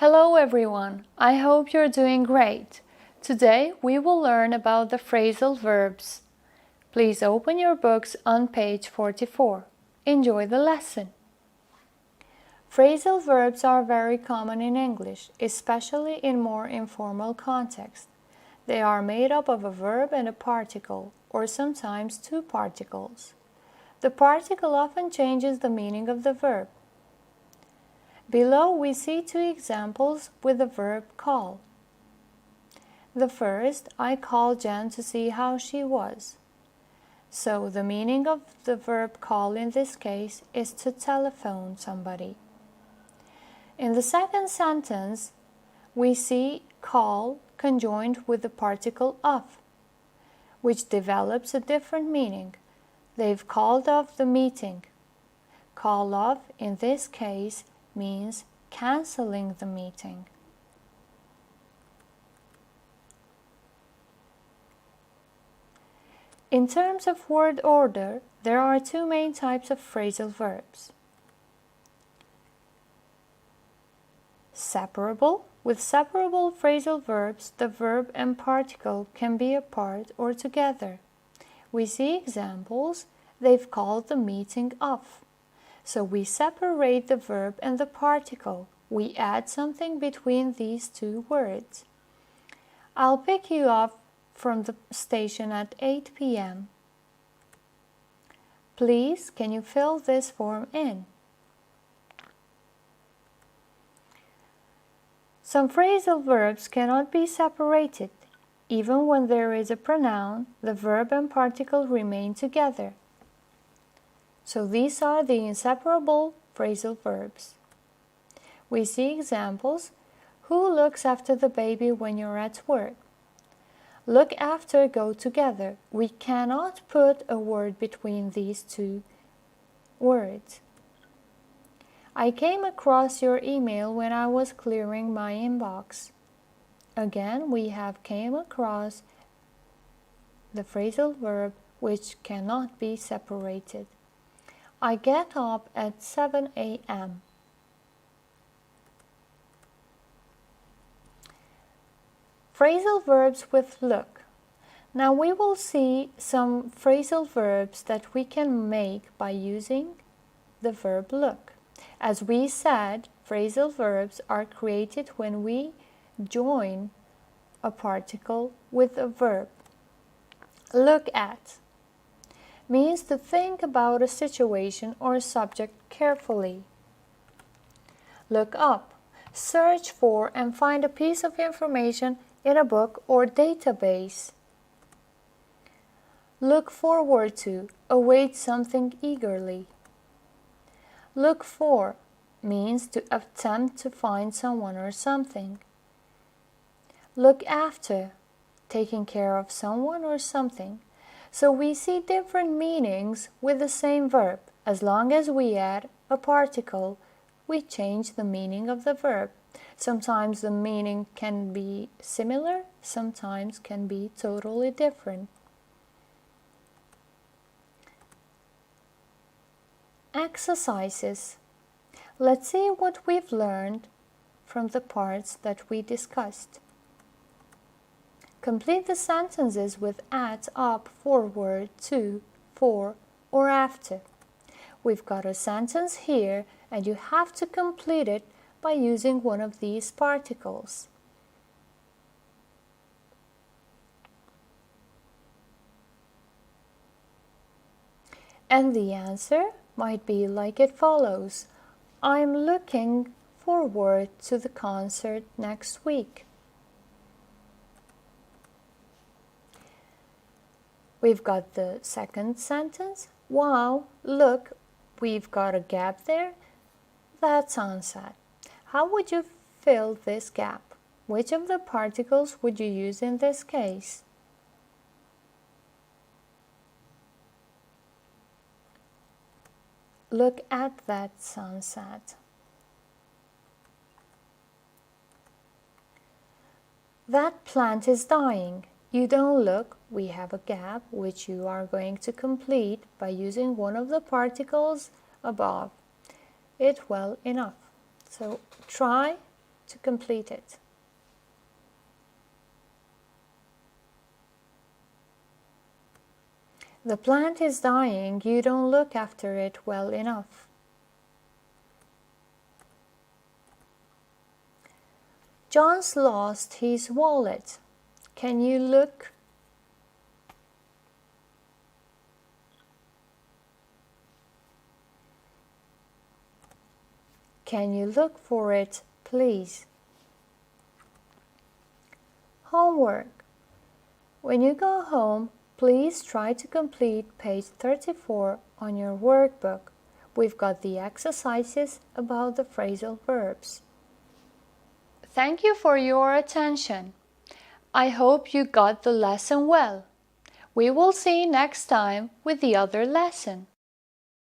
Hello everyone, I hope you're doing great. Today we will learn about the phrasal verbs. Please open your books on page 44. Enjoy the lesson. Phrasal verbs are very common in English, especially in more informal contexts. They are made up of a verb and a particle, or sometimes two particles. The particle often changes the meaning of the verb. Below we see two examples with the verb call. The first, I called Jen to see how she was. So the meaning of the verb call in this case is to telephone somebody. In the second sentence, we see call conjoined with the particle of, which develops a different meaning. They've called off the meeting. Call off, in this case, means canceling the meeting. In terms of word order, there are two main types of phrasal verbs. Separable. With separable phrasal verbs, the verb and particle can be apart or together. We see examples. They've called the meeting off. So we separate the verb and the particle. We add something between these two words. I'll pick you up from the station at 8 p.m. Please, can you fill this form in? Some phrasal verbs cannot be separated. Even when there is a pronoun, the verb and particle remain together. So these are the inseparable phrasal verbs. We see examples. Who looks after the baby when you're at work? Look after go together. We cannot put a word between these two words. I came across your email when I was clearing my inbox. Again, we have came across the phrasal verb which cannot be separated. I get up at 7 a.m. Phrasal verbs with look. Now we will see some phrasal verbs that we can make by using the verb look. As we said, phrasal verbs are created when we join a particle with a verb. Look at means to think about a situation or subject carefully. Look up, search for and find a piece of information in a book or database. Look forward to, await something eagerly. Look for means to attempt to find someone or something. Look after, taking care of someone or something. So we see different meanings with the same verb. As long as we add a particle, we change the meaning of the verb. Sometimes the meaning can be similar, sometimes can be totally different. Exercises. Let's see what we've learned from the parts that we discussed. Complete the sentences with at, up, forward, to, for, or after. We've got a sentence here and you have to complete it by using one of these particles. And the answer might be like it follows. I'm looking forward to the concert next week. We've got the second sentence. Wow, look, we've got a gap there. That's sunset. How would you fill this gap? Which of the particles would you use in this case? Look at that sunset. That plant is dying. You don't look, we have a gap which you are going to complete by using one of the particles above it well enough. So try to complete it. The plant is dying, you don't look after it well enough. John's lost his wallet. Can you look? Can you look for it, please? Homework. When you go home, please try to complete page 34 on your workbook. We've got the exercises about the phrasal verbs. Thank you for your attention. I hope you got the lesson well. We will see you next time with the other lesson.